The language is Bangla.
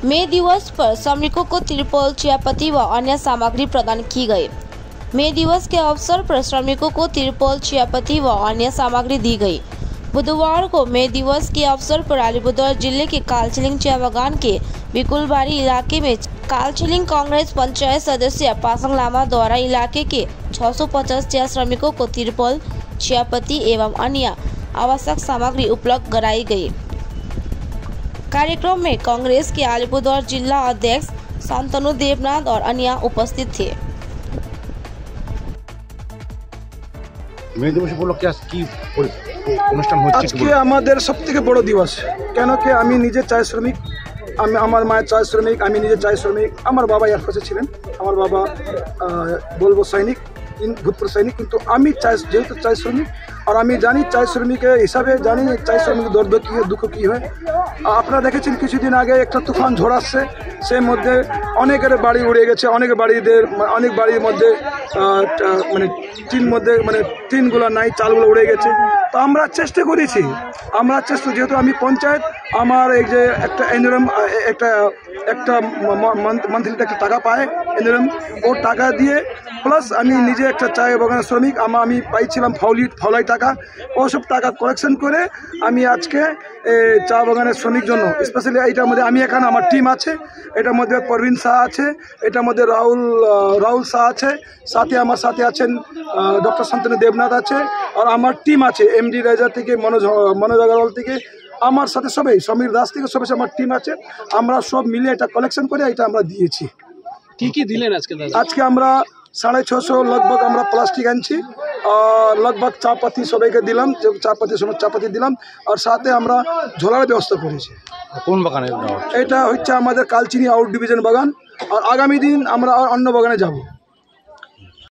मई दिवस पर श्रमिकों को तिरपाल, चायपत्ती व अन्य सामग्री प्रदान की गई। मई दिवस के अवसर पर श्रमिकों को तिरपाल, चायपत्ती व अन्य सामग्री दी गई। बुधवार को मई दिवस के अवसर पर अलीपुरद्वार जिले के कालचिलिंग चाय बागान के बिकुलबाड़ी इलाके में कालचिलिंग कांग्रेस पंचायत सदस्य पासंग लामा द्वारा इलाके के 650 चाय श्रमिकों को तिरपाल, चायपत्ती एवं अन्य आवश्यक सामग्री उपलब्ध कराई गई। कार्यक्रम में कांग्रेस के अलीपुरद्वार जिला अध्यक्ष शांतनु देवनाथ और अन्य उपस्थित थे। মে দিবস উপলক্ষে কি অনুষ্ঠান হচ্ছে? আজকে আমাদের সবথেকে বড় দিবস, কেন কি আমি নিজে চায় শ্রমিক, আমার মায়ের চায় শ্রমিক, আমি নিজে চায় শ্রমিক। আমার বাবা এয়ারফোর্সে ছিলেন, আমার বাবা বলবো সৈনিক, ভূতপূর্ব সৈনিক, কিন্তু আমি চায় যেহেতু চায় শ্রমিক আর আমি জানি চায় শ্রমিকের হিসাবে জানি চায় শ্রমিকের দর্দ কী হয়, দুঃখ কী হয়। আপনারা দেখেছেন কিছুদিন আগে একটা তুফান ঝড় আসছে, সেই মধ্যে অনেকের বাড়ি উড়ে গেছে, অনেক বাড়ির মধ্যে মানে টিনগুলো নাই, চালগুলো উড়ে গেছে। তো আমরা চেষ্টা করেছি, যেহেতু আমি পঞ্চায়েত, আমার এই যে একটা এনআরএম একটা মান্থলি একটা টাকা পায় এনআরএম, ও টাকা দিয়ে প্লাস আমি নিজে একটা চায় বাগানের শ্রমিক, আমি পাইছিলাম ফাউলাই টাকা, ওসব টাকা কালেকশন করে আমি আজকে চা বাগানের শ্রমিক জন্য স্পেশালি এইটার মধ্যে আমি এখানে আমার টিম আছে, এটার মধ্যে প্রবীণ শাহ আছে, এটার মধ্যে রাহুল শাহ আছে, আমার সাথে আছেন ডক্টর শান্তনু দেবনাথ আছে, আর আমার টিম আছে এমডি রাজা থেকে, মনোজ আগরওয়াল থেকে, আমার সাথে সবাই সমীর দাস থেকে সবাই আমার টিম আছে। আমরা সব মিলে এটা কালেকশন করে এটা আমরা দিয়েছি। কি দিলেন আজকে আমরা 650 লগভগ আমরা প্লাস্টিক আনছি, আর লগভগ চাপাতি সবাইকে দিলাম, চাপাতি দিলাম, আর সাথে আমরা ঝোলার ব্যবস্থা করেছি। কোন বাগানে? এটা হচ্ছে আমাদের কালচিনি আউট ডিভিশন বাগান, আর আগামী দিন আমরা অন্য বাগানে যাব।